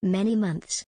Many months.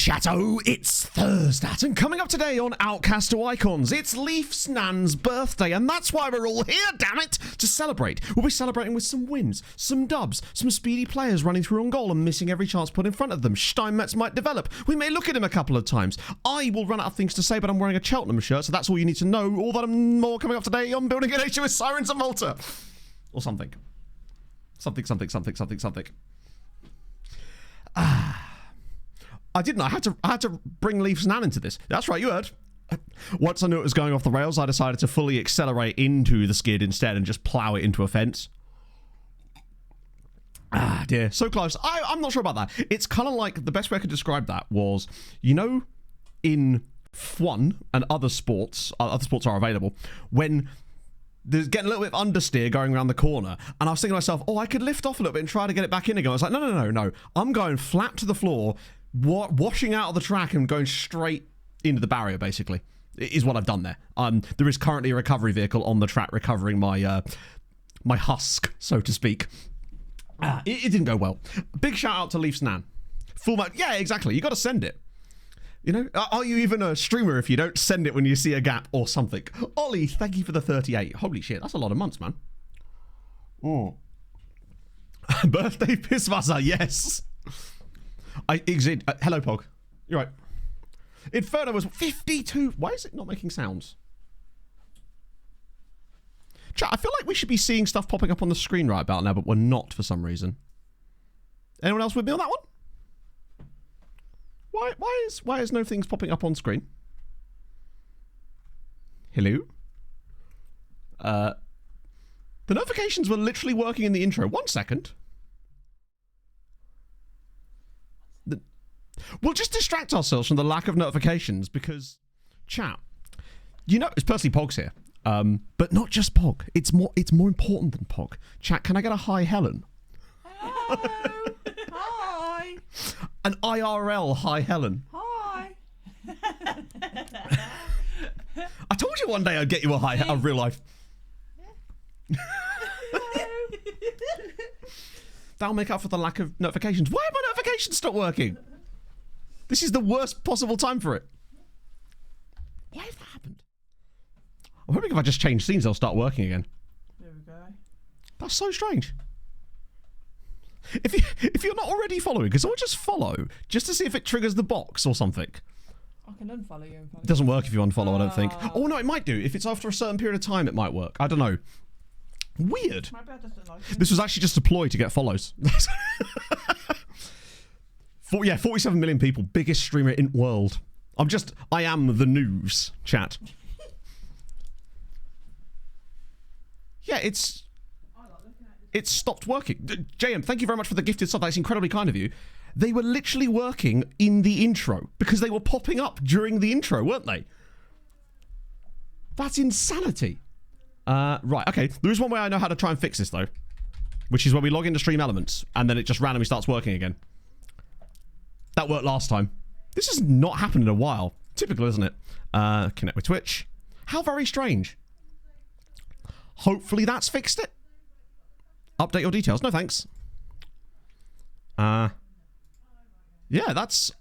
Chatto, it's Thursday, and coming up today on Outcast to Icons, it's Leaf's Nan's birthday, and that's why we're all here, damn it, to celebrate. We'll be celebrating with some wins, some dubs, some speedy players running through on goal and missing every chance put in front of them. Steinmetz might develop. We may look at him a couple of times. I will run out of things to say, but I'm wearing a Cheltenham shirt, so that's all you need to know. All that and more coming up today on Building an HMS Sirens of Malta. Or something. Something. I didn't. I had to bring Leaf's Nan into this. That's right, you heard. Once I knew it was going off the rails, I decided to fully accelerate into the skid instead and just plow it into a fence. Ah, dear. So close. I'm not sure about that. It's kind of like, the best way I could describe that was, you know, in F1 and other sports are available, when there's getting a little bit of understeer going around the corner, and I was thinking to myself, oh, I could lift off a little bit and try to get it back in again. I was like, no. I'm going flat to the floor, washing out of the track and going straight into the barrier, basically, is what I've done there. There is currently a recovery vehicle on the track recovering my my husk, so to speak. It didn't go well. Big shout out to Leaf's Nan. Full mount. Yeah, exactly. You got to send it. You know, are you even a streamer if you don't send it when you see a gap or something? Ollie, thank you for the 38. Holy shit, that's a lot of months, man. Oh. Birthday Pisswasser, yes. Hello, Pog. You're right. Inferno was 52. Why is it not making sounds? Chat, I feel like we should be seeing stuff popping up on the screen right about now, but we're not for some reason. Anyone else with me on that one? Why is no things popping up on screen? Hello? The notifications were literally working in the intro. 1 second. We'll just distract ourselves from the lack of notifications because, chat, you know, it's personally Pog's here, but not just Pog. It's more important than Pog. Chat, can I get a hi, Helen? Hello. Hi. An IRL hi, Helen. Hi. I told you one day I'd get you a hi, a real life. That'll make up for the lack of notifications. Why have my notifications stopped working? This is the worst possible time for it. Why has that happened? I'm hoping if I just change scenes, they'll start working again. There we go. That's so strange. If you're not already following, can someone just follow? Just to see if it triggers the box or something. I can unfollow you. It doesn't work if you unfollow, I don't think. Oh, no, it might do. If it's after a certain period of time, it might work. I don't know. Weird. Maybe I just don't like it. This was actually just a ploy to get follows. 47 million people. Biggest streamer in world. I am the news, chat. Yeah, it's stopped working. JM, thank you very much for the gifted stuff. That's incredibly kind of you. They were literally working in the intro because they were popping up during the intro, weren't they? That's insanity. Right, okay. There is one way I know how to try and fix this, though, which is when we log into Stream Elements and then it just randomly starts working again. That worked last time. This has not happened in a while. Typical, isn't it? Connect with Twitch. How very strange. Hopefully that's fixed it. Update your details. No, thanks. Yeah, that's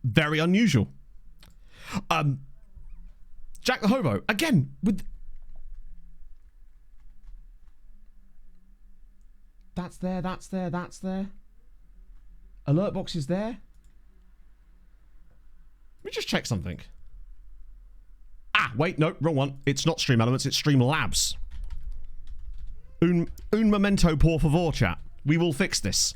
very unusual. Jack the Hobo. Again, with... That's there. Alert box is there. Let me just check something. Ah, wait, no, wrong one. It's not Stream Elements, it's Stream Labs. Un momento, por favor, chat. We will fix this.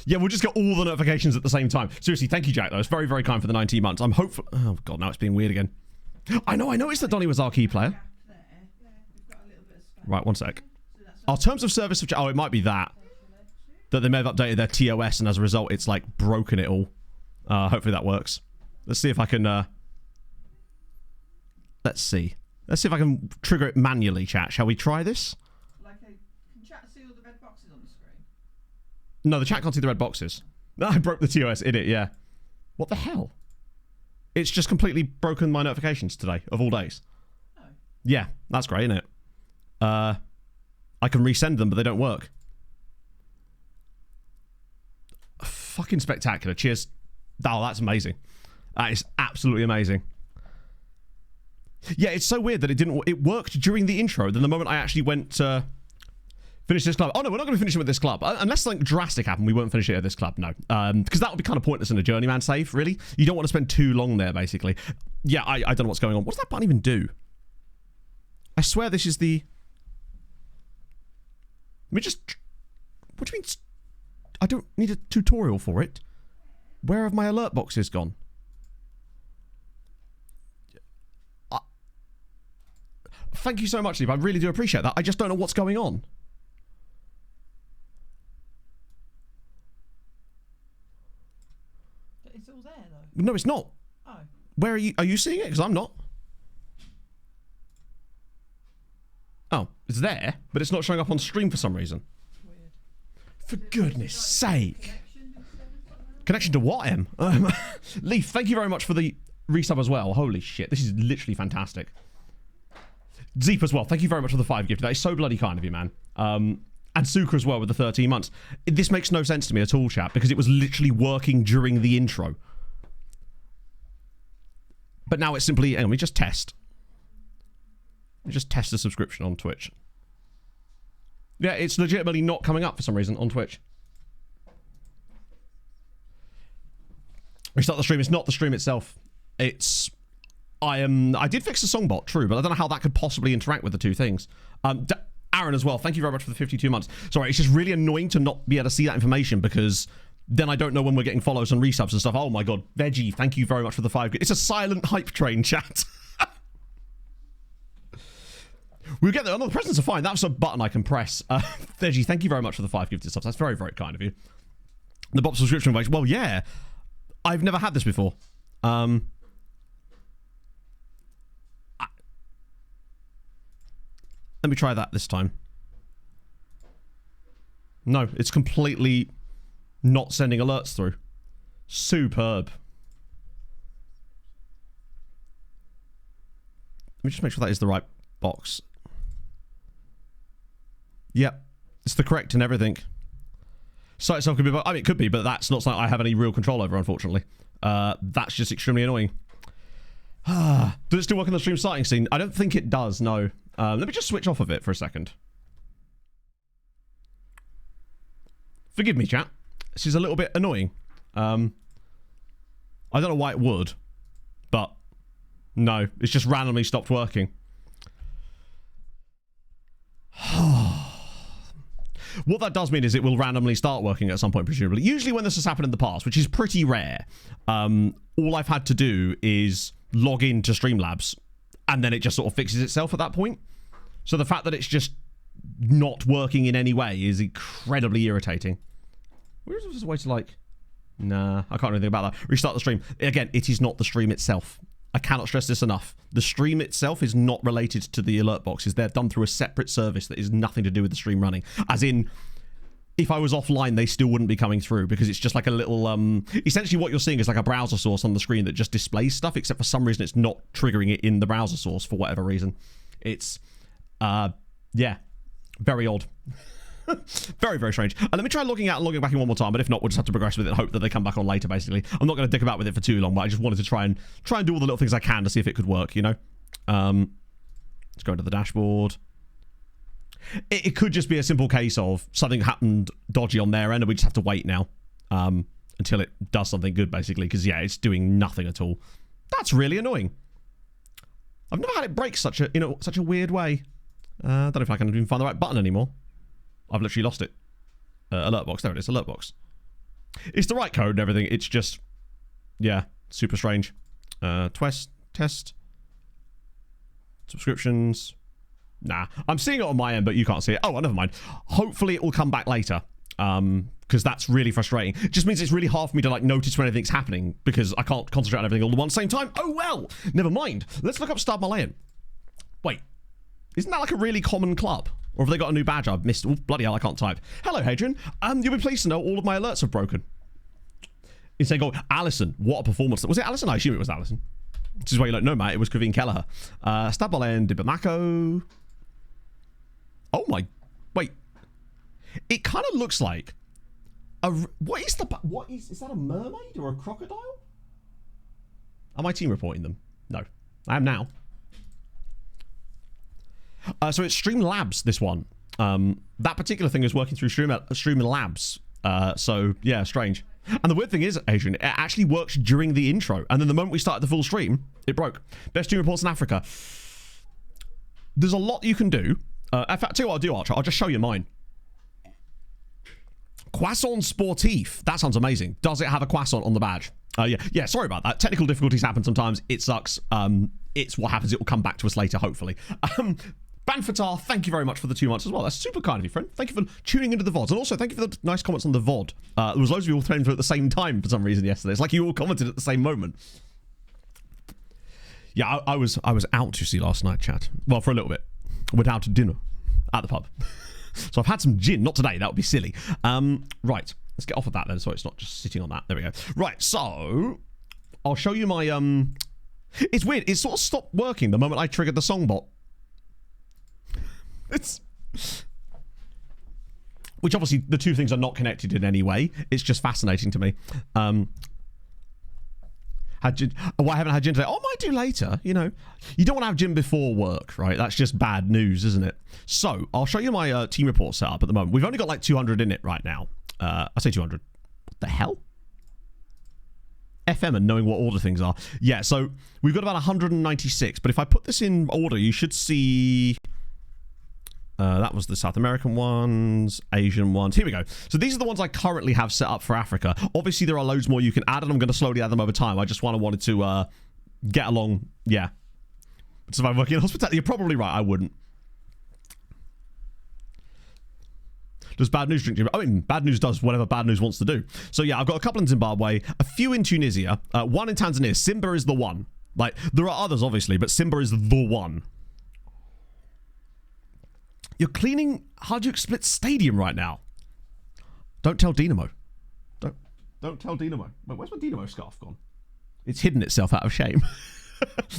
Yeah, we'll just get all the notifications at the same time. Seriously, thank you, Jack, though. It's very, very kind for the 19 months. I'm hopeful... Oh, God, now it's being weird again. I noticed that Donny was our key player. Right, 1 sec. Our terms of service... Oh, it might be that they may have updated their TOS, and as a result, it's, like, broken it all. Hopefully that works. Let's see if I can... Let's see. Let's see if I can trigger it manually, chat. Shall we try this? Can chat see all the red boxes on the screen? No, the chat can't see the red boxes. No, I broke the TOS in it, yeah. What the hell? It's just completely broken my notifications today, of all days. Oh. Yeah, that's great, isn't it? I can resend them, but they don't work. fucking spectacular. Cheers. Oh, that's amazing. That is absolutely amazing. Yeah, it's so weird that it worked during the intro. Then the moment I actually went to finish this club. Oh, no, we're not going to finish it with this club. Unless something drastic happened, we won't finish it at this club, no. Because that would be kind of pointless in a Journeyman save, really. You don't want to spend too long there, basically. Yeah, I don't know what's going on. What does that button even do? I swear this is the... Let me just... What do you mean? I don't need a tutorial for it. Where have my alert boxes gone? Thank you so much, Leap. I really do appreciate that. I just don't know what's going on. It's all there, though. No, it's not. Oh. Where are you? Are you seeing it? Because I'm not. Oh, it's there, but it's not showing up on stream for some reason. Weird. For goodness sake. Connection to what, Em? Leaf, thank you very much for the resub as well. Holy shit, this is literally fantastic. Zeep as well, thank you very much for the 5 gift. That is so bloody kind of you, man. And Suka as well with the 13 months. This makes no sense to me at all, chat, because it was literally working during the intro. But now it's simply... Hang on, we just test. We just test the subscription on Twitch. Yeah, it's legitimately not coming up for some reason on Twitch. Restart the stream. It's not the stream itself. It's... I did fix the song bot, true, but I don't know how that could possibly interact with the two things. Aaron as well, thank you very much for the 52 months. Sorry, it's just really annoying to not be able to see that information because then I don't know when we're getting follows and resubs and stuff. Oh my god, Veggie, thank you very much for the 5. It's a silent hype train, chat. We'll get there. Oh, no, the presents are fine. That's a button I can press. Veggie, thank you very much for the 5 gifted subs. That's very, very kind of you. The Bob subscription advice. Well, yeah. I've never had this before. Let me try that this time. No, it's completely not sending alerts through. Superb. Let me just make sure that is the right box. Yep. It's the correct and everything. Site itself could be... I mean, it could be, but that's not something I have any real control over, unfortunately. That's just extremely annoying. Does it still work on the stream starting scene? I don't think it does, no. Let me just switch off of it for a second. Forgive me, chat. This is a little bit annoying. I don't know why it would, but no, it's just randomly stopped working. What that does mean is it will randomly start working at some point, presumably. Usually when this has happened in the past, which is pretty rare, all I've had to do is log into Streamlabs, and then it just sort of fixes itself at that point. So the fact that it's just not working in any way is incredibly irritating. Where's this way to, like... Nah, I can't do anything about that. Restart the stream. Again, it is not the stream itself. I cannot stress this enough. The stream itself is not related to the alert boxes. They're done through a separate service that is nothing to do with the stream running. As in, if I was offline, they still wouldn't be coming through because it's just like a little... essentially what you're seeing is like a browser source on the screen that just displays stuff, except for some reason it's not triggering it in the browser source for whatever reason. It's... yeah. Very odd. Very, very strange. And let me try logging out and logging back in one more time, but if not, we'll just have to progress with it and hope that they come back on later, basically. I'm not going to dick about with it for too long, but I just wanted to try and do all the little things I can to see if it could work, you know? Let's go into the dashboard. It could just be a simple case of something happened dodgy on their end, and we just have to wait now until it does something good, basically, because, yeah, it's doing nothing at all. That's really annoying. I've never had it break such a weird way. I don't know if I can even find the right button anymore. I've literally lost it. Alert box. There it is. Alert box. It's the right code and everything. It's just... Yeah. Super strange. Test. Subscriptions. Nah. I'm seeing it on my end, but you can't see it. Oh, never mind. Hopefully it will come back later. Because that's really frustrating. It just means it's really hard for me to, like, notice when anything's happening. Because I can't concentrate on everything all at the same time. Oh, well. Never mind. Let's look up Start Malayan. Wait. Isn't that like a really common club? Or have they got a new badge I've missed? Oh, bloody hell, I can't type. Hello, Hadrian. You'll be pleased to know all of my alerts have broken. Insane goal. Alison, what a performance. Was it Alison? I assume it was Alison. This is why you don't know, mate. It was Kaveen Kelleher. Stabalen Dibamako. Oh my... Wait. It kind of looks like What is that a mermaid or a crocodile? Am I team reporting them? No. I am now. So it's Streamlabs, this one. That particular thing is working through Streamlabs. So, yeah, strange. And the weird thing is, Adrian, it actually works during the intro. And then the moment we started the full stream, it broke. Best team reports in Africa. There's a lot you can do. In fact, I'll tell you what I'll do, Archer. I'll just show you mine. Croissant Sportif. That sounds amazing. Does it have a croissant on the badge? Yeah, sorry about that. Technical difficulties happen sometimes. It sucks. It's what happens. It will come back to us later, hopefully. Banfatar, thank you very much for the 2 months as well. That's super kind of you, friend. Thank you for tuning into the VODs. And also, thank you for the nice comments on the VOD. There was loads of you all playing for it at the same time for some reason yesterday. It's like you all commented at the same moment. Yeah, I was out, you see, last night, chat. Well, for a little bit. Went out to dinner at the pub. So I've had some gin. Not today. That would be silly. Right. Let's get off of that then, so it's not just sitting on that. There we go. Right, so I'll show you my... It's weird. It sort of stopped working the moment I triggered the song bot. Which obviously the two things are not connected in any way. It's just fascinating to me. I haven't had gin today. Oh, I might do later. You know, you don't want to have gin before work, right? That's just bad news, isn't it? So I'll show you my team report setup at the moment. We've only got like 200 in it right now. I say 200. What the hell? FM and knowing what order things are. Yeah, so we've got about 196. But if I put this in order, you should see... that was the South American ones, Asian ones. Here we go. So these are the ones I currently have set up for Africa. Obviously, there are loads more you can add, and I'm going to slowly add them over time. I just wanted to get along. Yeah. So if I'm working in hospitality, you're probably right. I wouldn't. Does Bad News drink? I mean, Bad News does whatever Bad News wants to do. So yeah, I've got a couple in Zimbabwe, a few in Tunisia, one in Tanzania. Simba is the one. Like, there are others, obviously, but Simba is the one. You're cleaning Hajduk Split Stadium right now. Don't tell Dynamo. Don't tell Dynamo. Wait, where's my Dynamo scarf gone? It's hidden itself out of shame.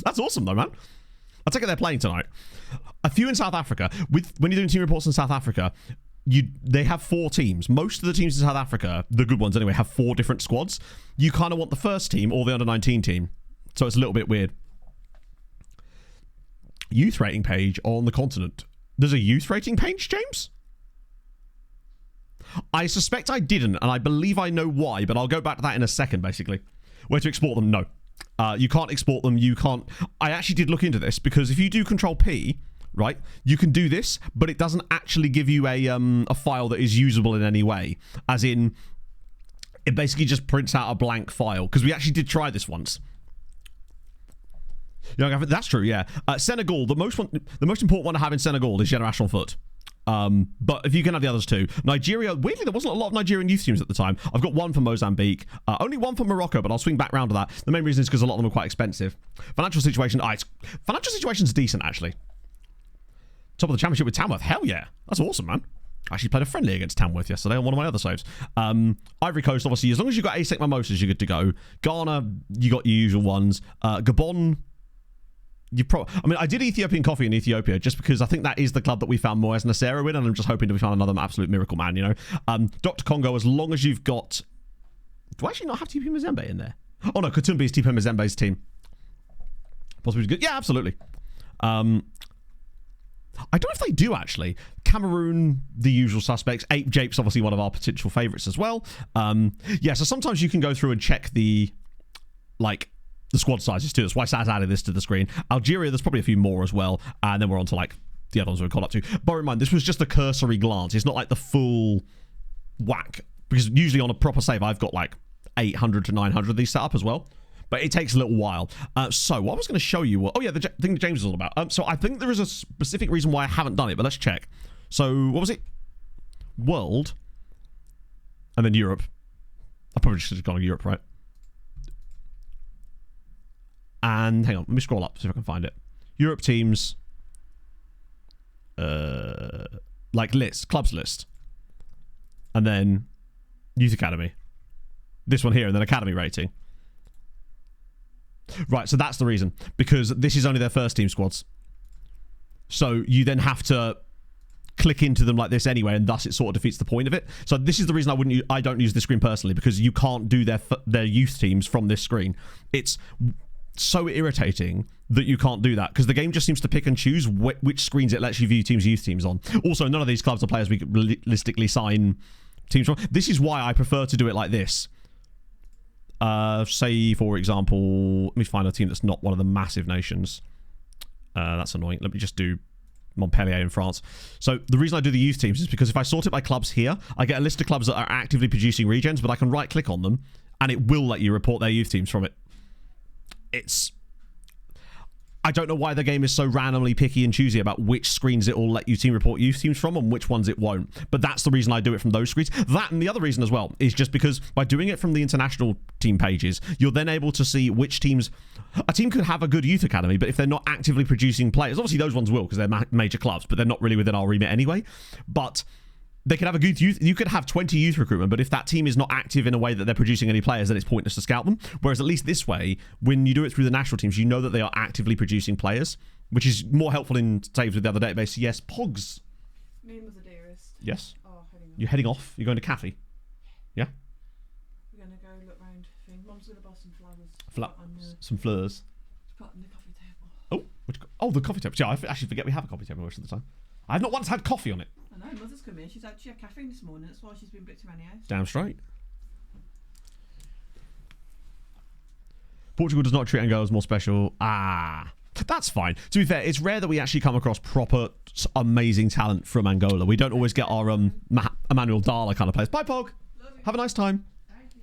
That's awesome, though, man. I take it they're playing tonight. A few in South Africa. When you're doing team reports in South Africa, they have 4 teams. Most of the teams in South Africa, the good ones anyway, have 4 different squads. You kind of want the first team or the under-19 team. So it's a little bit weird. Youth rating page on the continent. There's a youth rating page, James? I suspect I didn't, and I believe I know why, but I'll go back to that in a second, basically. Where to export them? No. You can't export them. You can't... I actually did look into this, because if you do Control-P, right, you can do this, but it doesn't actually give you a file that is usable in any way. As in, it basically just prints out a blank file, because we actually did try this once. Yeah, that's true, yeah. Senegal, the most important one to have in Senegal is Generation Foot. But if you can have the others too. Nigeria, weirdly, there wasn't a lot of Nigerian youth teams at the time. I've got one for Mozambique, only one for Morocco, but I'll swing back round to that. The main reason is because a lot of them are quite expensive. Financial situation's decent, actually. Top of the championship with Tamworth. Hell yeah. That's awesome, man. I actually played a friendly against Tamworth yesterday on one of my other saves. Ivory Coast, obviously, as long as you've got ASEC Mimosas, you're good to go. Ghana, you got your usual ones. Gabon... I did Ethiopian Coffee in Ethiopia just because I think that is the club that we found Moez Nasera with, and I'm just hoping to find another absolute miracle man, you know. Dr. Congo, as long as you've got... Do I actually not have TP Mazembe in there? Oh no, Katumbi is TP Mazembe's team. Possibly good. Yeah, absolutely. I don't know if they do, actually. Cameroon, the usual suspects. Ape Jape's obviously one of our potential favourites as well. Yeah, so sometimes you can go through and check the squad sizes too. That's why Saz added this to the screen. Algeria, there's probably a few more as well. And then we're on to the other ones we've caught up to. Bear in mind, this was just a cursory glance. It's not like the full whack. Because usually on a proper save, I've got 800 to 900 of these set up as well. But it takes a little while. So what I was going to show you... the thing that James was all about. So I think there is a specific reason why I haven't done it, but let's check. So what was it? World. And then Europe. I probably should have gone to Europe, right? And hang on, let me scroll up, see if I can find it. Europe teams, list, clubs list. And then Youth Academy. This one here, and then Academy rating. Right, so that's the reason. Because this is only their first team squads. So you then have to click into them like this anyway, and thus it sort of defeats the point of it. So this is the reason I don't use this screen personally, because you can't do their youth teams from this screen. It's so irritating that you can't do that, because the game just seems to pick and choose which screens it lets you view youth teams on. Also, none of these clubs are players we could realistically sign teams from. This is why I prefer to do it like this. Say, for example, let me find a team that's not one of the massive nations. That's annoying. Let me just do Montpellier in France. So the reason I do the youth teams is because if I sort it by clubs here, I get a list of clubs that are actively producing regens, but I can right click on them and it will let you report their youth teams from it. I don't know why the game is so randomly picky and choosy about which screens it will let you report youth teams from and which ones it won't. But that's the reason I do it from those screens. That, and the other reason as well, is just because by doing it from the international team pages, you're then able to see which teams... A team could have a good youth academy, but if they're not actively producing players, obviously those ones will, because they're major clubs, but they're not really within our remit anyway. But they could have a good youth... You could have 20 youth recruitment, but if that team is not active in a way that they're producing any players, then it's pointless to scout them. Whereas at least this way, when you do it through the national teams, you know that they are actively producing players, which is more helpful in saves with the other database. Yes, Pogs. Me was the dearest. Yes. Oh, heading off. You're heading off? You're going to cafe? Yeah? We're going to go look round thing. Mum's going to buy some flowers. Some fleurs. To put on the coffee table. The coffee table. Yeah, I actually forget we have a coffee table most of the time. I've not once had coffee on it. I know, Mother's come in. She had caffeine this morning. That's why she's been booked around the house. Damn straight. Portugal does not treat Angola more special. That's fine. To be fair, it's rare that we actually come across proper amazing talent from Angola. We don't always get our Emmanuel Dala kind of players. Bye, Pog. Have a nice time. Thank you.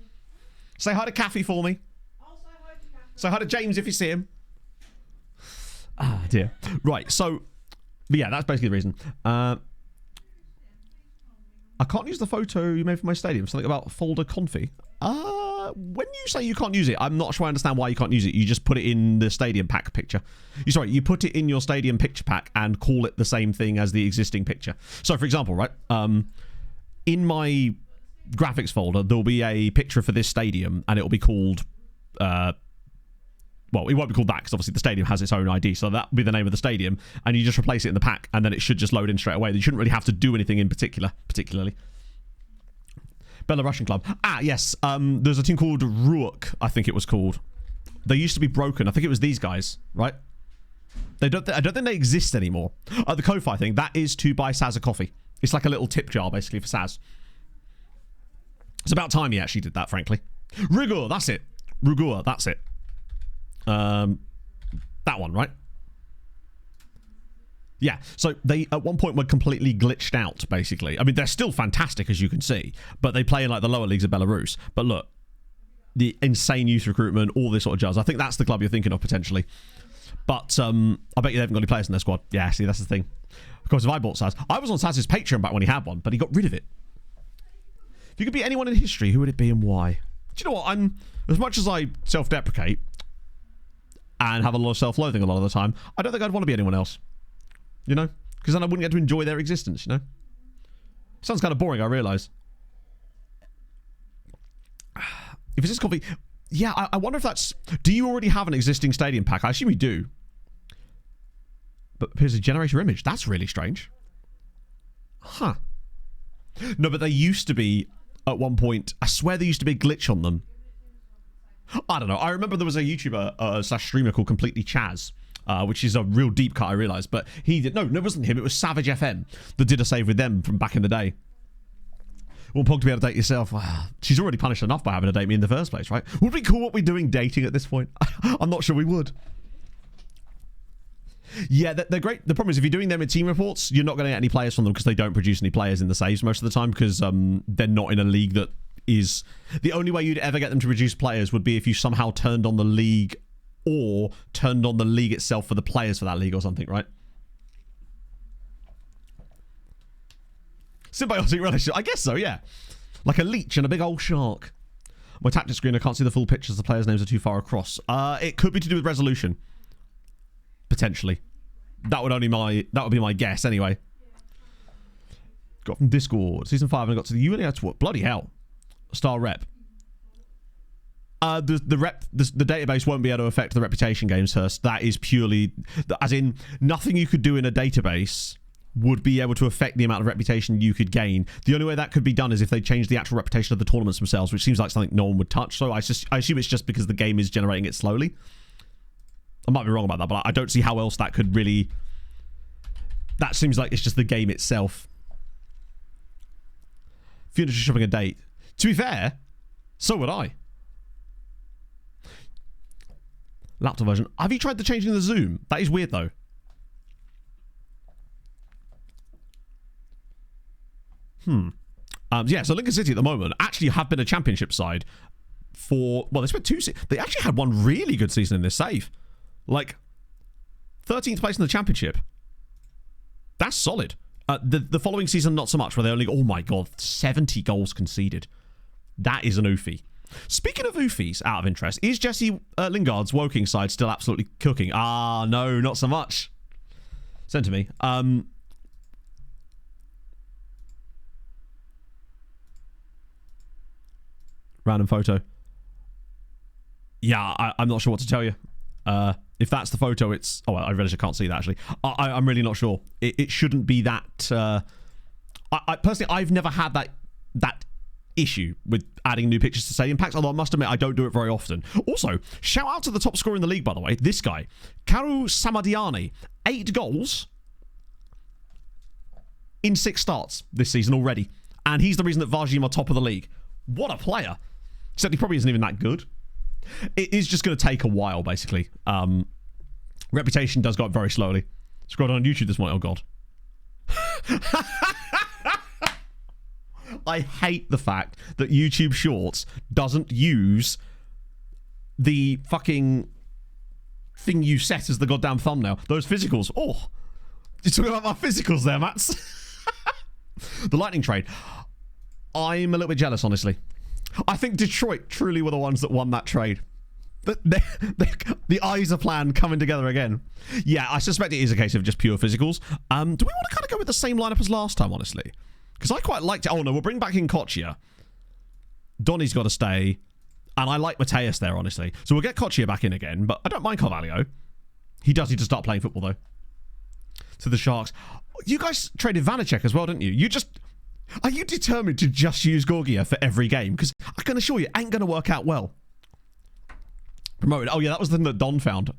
Say hi to Caffey for me. I'll say hi to Catherine. Say hi to James if you see him. Dear. Right, so... But yeah, that's basically the reason. I can't use the photo you made for my stadium. Something about folder config. When you say you can't use it, I'm not sure I understand why you can't use it. You just put it in the stadium pack picture. You put it in your stadium picture pack and call it the same thing as the existing picture. So, for example, right, in my graphics folder, there'll be a picture for this stadium, and it'll be called... Well, it won't be called that because obviously the stadium has its own ID, so that'll be the name of the stadium, and you just replace it in the pack, and then it should just load in straight away. You shouldn't really have to do anything in particularly. Belarusian club. Yes. There's a team called Ruok, I think it was called. They used to be broken. I think it was these guys, right? I don't think they exist anymore. The Ko-Fi thing, that is to buy Saz a coffee. It's like a little tip jar, basically, for Saz. It's about time he actually did that, frankly. Rugur, that's it. Rugur, that's it. That one, right? Yeah, so they at one point were completely glitched out, basically. I mean, they're still fantastic, as you can see, but they play in like the lower leagues of Belarus. But look, the insane youth recruitment, all this sort of jazz. I think that's the club you're thinking of, potentially. But I bet you they haven't got any players in their squad. Yeah, see, that's the thing. Of course, if I bought Saz, I was on Saz's Patreon back when he had one, but he got rid of it. If you could be anyone in history, who would it be and why? Do you know what? As much as I self-deprecate and have a lot of self-loathing a lot of the time, I don't think I'd want to be anyone else. You know? Because then I wouldn't get to enjoy their existence, you know? Sounds kind of boring, I realise. If it's this coffee... Yeah, I wonder if that's... Do you already have an existing stadium pack? I assume you do. But here's a generator image. That's really strange. Huh. No, but they used to be, at one point... I swear there used to be a glitch on them. I don't know. I remember there was a YouTuber slash streamer called Completely Chaz, which is a real deep cut, I realised. But he did... No, it wasn't him. It was Savage FM that did a save with them from back in the day. Want Pog to be able to date yourself? She's already punished enough by having to date me in the first place, right? Would we call what we're doing dating at this point? I'm not sure we would. Yeah, they're great. The problem is if you're doing them in team reports, you're not going to get any players from them because they don't produce any players in the saves most of the time because they're not in a league that is... The only way you'd ever get them to produce players would be if you somehow turned on the league or turned on the league itself for the players for that league or something, right? Symbiotic relationship. I guess so, yeah. Like a leech and a big old shark. My tactic screen, I can't see the full pictures. The players' names are too far across. It could be to do with resolution. Potentially. That would be my guess, anyway. Got from Discord. Season 5, and I got to the UNA. What? Bloody hell. Star rep. The database won't be able to affect the reputation games, Hurst. That is purely... As in, nothing you could do in a database would be able to affect the amount of reputation you could gain. The only way that could be done is if they change the actual reputation of the tournaments themselves, which seems like something no one would touch. So I assume it's just because the game is generating it slowly. I might be wrong about that, but I don't see how else that could really... That seems like it's just the game itself. Furniture shopping a date. To be fair, so would I. Laptop version. Have you tried the changing the zoom? That is weird, though. Yeah, so Lincoln City at the moment actually have been a championship side for... Well, they spent they actually had one really good season in this save. Like, 13th place in the championship. That's solid. The following season, not so much, where they only... Oh, my God. 70 goals conceded. That is an oofy. Speaking of oofies, out of interest, is Jesse Lingard's Woking side still absolutely cooking? Ah, no, not so much. Send to me. Random photo. Yeah, I'm not sure what to tell you. If that's the photo, it's... Oh, I realize I can't see that, actually. I'm really not sure. It shouldn't be that... I personally, I've never had that issue with adding new pictures to stadium packs, although I must admit I don't do it very often. Also, shout out to the top scorer in the league, by the way. This guy, Karu Samadiani. 8 goals in 6 starts this season already. And he's the reason that Vajim are top of the league. What a player. Except he probably isn't even that good. It is just going to take a while, basically. Reputation does go up very slowly. Scroll down on YouTube this morning. Oh, God. I hate the fact that YouTube Shorts doesn't use the fucking thing you set as the goddamn thumbnail. Those physicals. Oh, you're talking about my physicals there, Mats. The Lightning trade. I'm a little bit jealous, honestly. I think Detroit truly were the ones that won that trade. The Isa plan coming together again. Yeah, I suspect it is a case of just pure physicals. Do we want to kind of go with the same lineup as last time, honestly? Because I quite liked it. Oh, no, we'll bring back in Kochia. Donny's got to stay. And I like Mateus there, honestly. So we'll get Kochia back in again. But I don't mind Carvalho. He does need to start playing football, though. To the Sharks. You guys traded Vanacek as well, didn't you? Are you determined to just use Gorgia for every game? Because I can assure you, it ain't going to work out well. Promoted. Oh, yeah, that was the thing that Don found.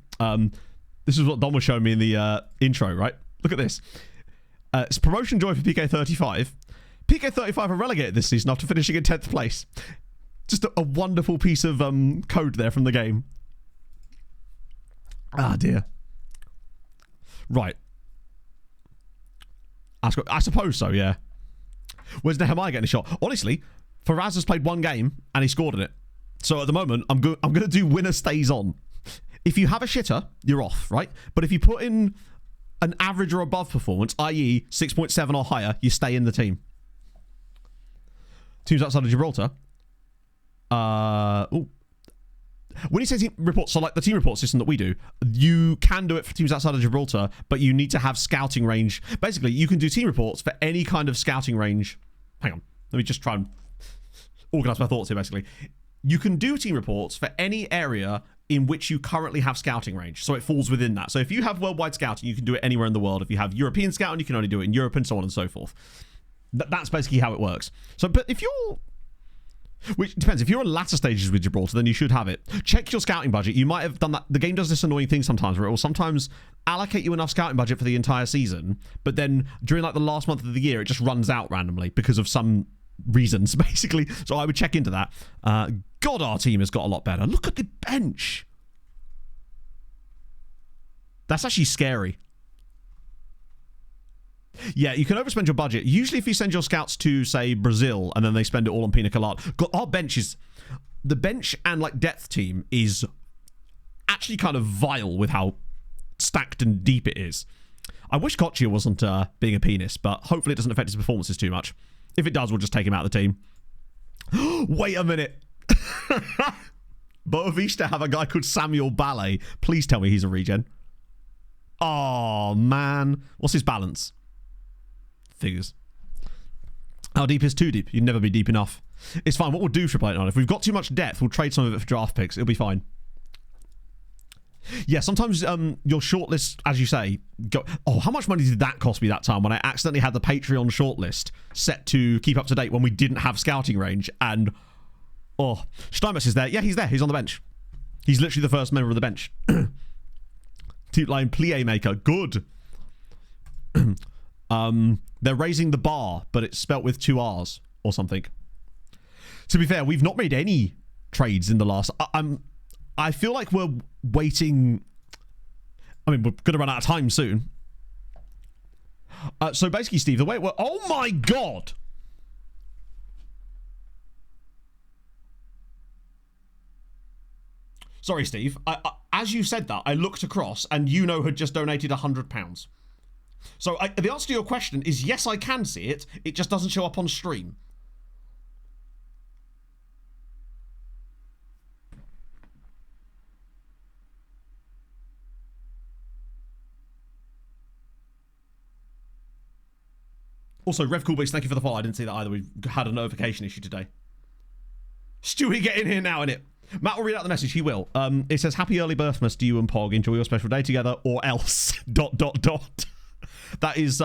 This is what Don was showing me in the intro, right? Look at this. It's promotion joy for PK35. PK35 are relegated this season after finishing in 10th place. Just a wonderful piece of code there from the game. Ah, dear. Right. I suppose so, yeah. Where's Nehemiah getting a shot? Honestly, Faraz has played 1 game and he scored in it. So at the moment, I'm going to do winner stays on. If you have a shitter, you're off, right? But if you put in an average or above performance, i.e. 6.7 or higher, you stay in the team. Teams outside of Gibraltar. When you say team reports, so like the team report system that we do, you can do it for teams outside of Gibraltar, but you need to have scouting range. Basically, you can do team reports for any kind of scouting range. Hang on. Let me just try and organize my thoughts here, basically. You can do team reports for any area in which you currently have scouting range. So it falls within that. So if you have worldwide scouting, you can do it anywhere in the world. If you have European scouting, you can only do it in Europe and so on and so forth. That's basically how it works. So, but if you're... Which depends. If you're in latter stages with Gibraltar, then you should have it. Check your scouting budget. You might have done that. The game does this annoying thing sometimes where it will sometimes allocate you enough scouting budget for the entire season, but then during like the last month of the year, it just runs out randomly because of some reasons, basically. So I would check into that. God, our team has got a lot better. Look at the bench. That's actually scary. Yeah, you can overspend your budget. Usually if you send your scouts to, say, Brazil, and then they spend it all on Pina Colada. Our bench is... The bench and, like, depth team is actually kind of vile with how stacked and deep it is. I wish Kochia wasn't being a penis, but hopefully it doesn't affect his performances too much. If it does, we'll just take him out of the team. Wait a minute. Boavista have a guy called Samuel Ballet. Please tell me he's a regen. Oh, man. What's his balance? Figures. How deep is too deep? You'd never be deep enough. It's fine. What we'll do, Triple 8 9, if we've got too much depth, we'll trade some of it for draft picks. It'll be fine. Yeah, sometimes your shortlist, as you say, go. Oh, how much money did that cost me that time when I accidentally had the Patreon shortlist set to keep up to date when we didn't have scouting range? And Steinmetz is there. Yeah, he's there. He's on the bench. He's literally the first member of the bench. Deep line plie maker. Good. They're raising the bar, but it's spelt with 2 R's or something. To be fair, we've not made any trades in the last. I feel like we're waiting. I mean, we're going to run out of time soon. So basically, Steve, the way it works. Oh my god! Sorry, Steve. As you said that, I looked across and had just donated £100. So the answer to your question is yes, I can see it. It just doesn't show up on stream. Also, Rev Coolbeast, thank you for the follow. I didn't see that either. We've had a notification issue today. Stewie, get in here now, innit? Matt will read out the message. He will. It says, happy early birthmas to you and Pog. Enjoy your special day together, or else... ... That is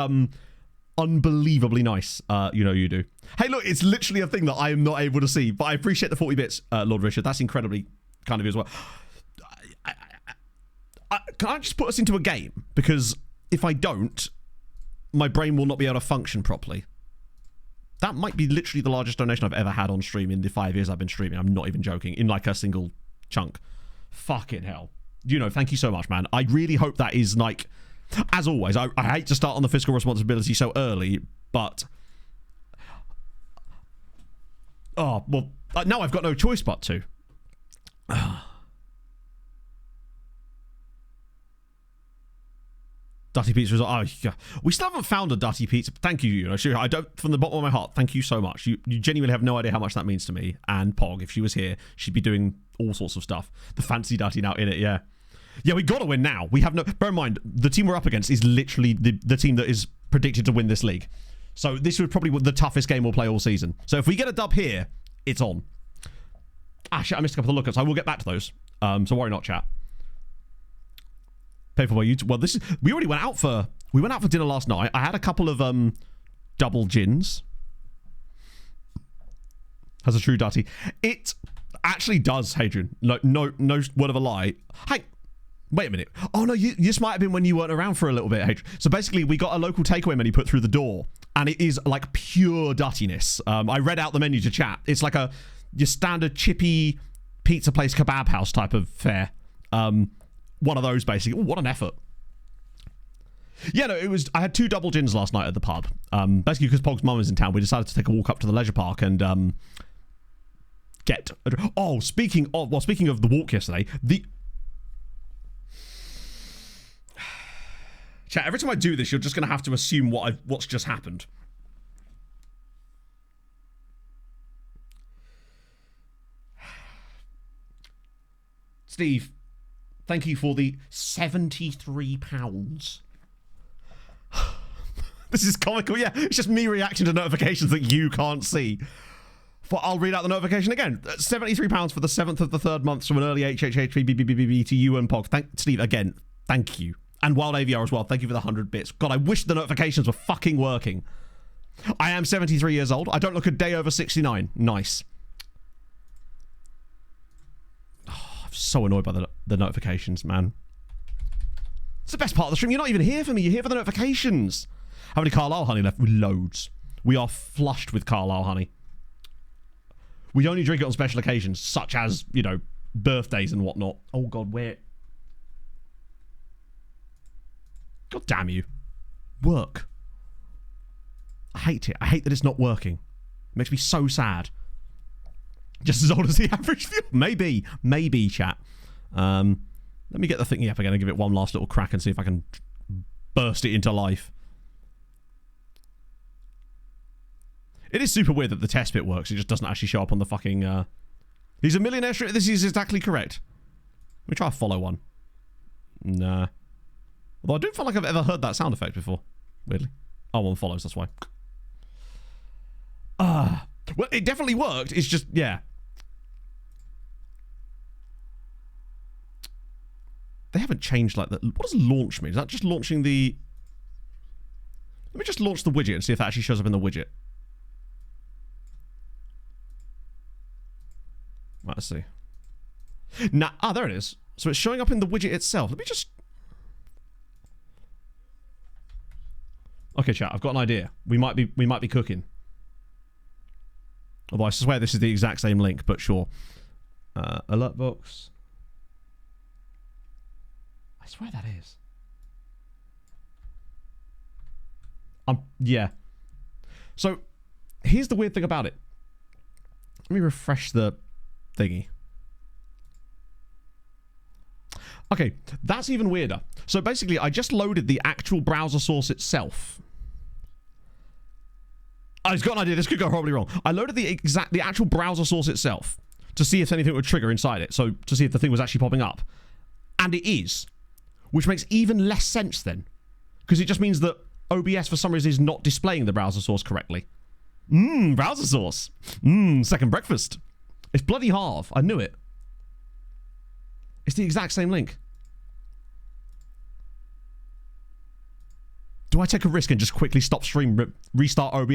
unbelievably nice. You do. Hey, look, it's literally a thing that I am not able to see, but I appreciate the 40 bits, Lord Richard. That's incredibly kind of you as well. Can I just put us into a game? Because if I don't, my brain will not be able to function properly. That might be literally the largest donation I've ever had on stream in the 5 years I've been streaming. I'm not even joking. In like a single chunk. Fucking hell. Thank you so much, man. I really hope that is like... As always, I hate to start on the fiscal responsibility so early, but... Oh, well, now I've got no choice but to. Dutty Pizza is... Oh, yeah. We still haven't found a Dutty Pizza. Thank you, Sure, I don't... From the bottom of my heart, thank you so much. You genuinely have no idea how much that means to me. And Pog, if she was here, she'd be doing all sorts of stuff. The fancy Dutty now in it, yeah. Yeah, we got to win now. We have no... Bear in mind, the team we're up against is literally the team that is predicted to win this league. So this was probably the toughest game we'll play all season. So if we get a dub here, it's on. Ah, shit, I missed a couple of lookups. I will get back to those. So worry not, chat. Pay for my YouTube. Well, this is... We already went out for dinner last night. I had a couple of double gins. Has a true Dutty. It actually does, Hadrian. No word of a lie. Hey, wait a minute. Oh no, this might have been when you weren't around for a little bit, Hadrian. So basically, we got a local takeaway menu put through the door, and it is like pure Duttiness. I read out the menu to chat. It's like your standard chippy pizza place kebab house type of fare. One of those, basically. Ooh, what an effort. Yeah, no, it was... I had 2 double gins last night at the pub. Basically, because Pog's mum is in town, we decided to take a walk up to the leisure park and get... Oh, speaking of the walk yesterday, Chat, every time I do this, you're just going to have to assume what's just happened. Steve... Thank you for the £73. This is comical, yeah. It's just me reacting to notifications that you can't see. I'll read out the notification again. £73 for the 7th of the 3rd month from an early HHHBBBBB to you and Pog. Steve, again, thank you. And Wild AVR as well. Thank you for the 100 bits. God, I wish the notifications were fucking working. I am 73 years old. I don't look a day over 69. Nice. So annoyed by the notifications, man. It's the best part of the stream. You're not even here for me. You're here for the notifications. How many Carlisle honey left? Loads. We are flushed with Carlisle honey. We only drink it on special occasions, such as, birthdays and whatnot. Oh, God, where... God damn you. Work. I hate it. I hate that it's not working. It makes me so sad. Just as old as the average viewer. Maybe, chat. Let me get the thingy up again and give it one last little crack and see if I can burst it into life. It is super weird that the test bit works. It just doesn't actually show up on the fucking... He's a millionaire. This is exactly correct. Let me try a follow one. Nah. Although I don't feel like I've ever heard that sound effect before. Weirdly. Oh, one follows, that's why. Well, it definitely worked. It's just, yeah. They haven't changed like that. What does launch mean? Is that just launching the... Let me just launch the widget and see if that actually shows up in the widget. Right, let's see. Nah, there it is. So it's showing up in the widget itself. Let me just... Okay, chat, I've got an idea. We might be cooking. Although I swear this is the exact same link, but sure. Alert box. I swear that is. Yeah. So, here's the weird thing about it. Let me refresh the thingy. Okay, that's even weirder. So basically, I just loaded the actual browser source itself. I've got an idea. This could go horribly wrong. I loaded the actual browser source itself to see if anything would trigger inside it. So to see if the thing was actually popping up, and it is, which makes even less sense then, because it just means that OBS for some reason is not displaying the browser source correctly. Browser source. Second breakfast. It's bloody Harv. I knew it. It's the exact same link. Do I take a risk and just quickly stop stream, restart OBS?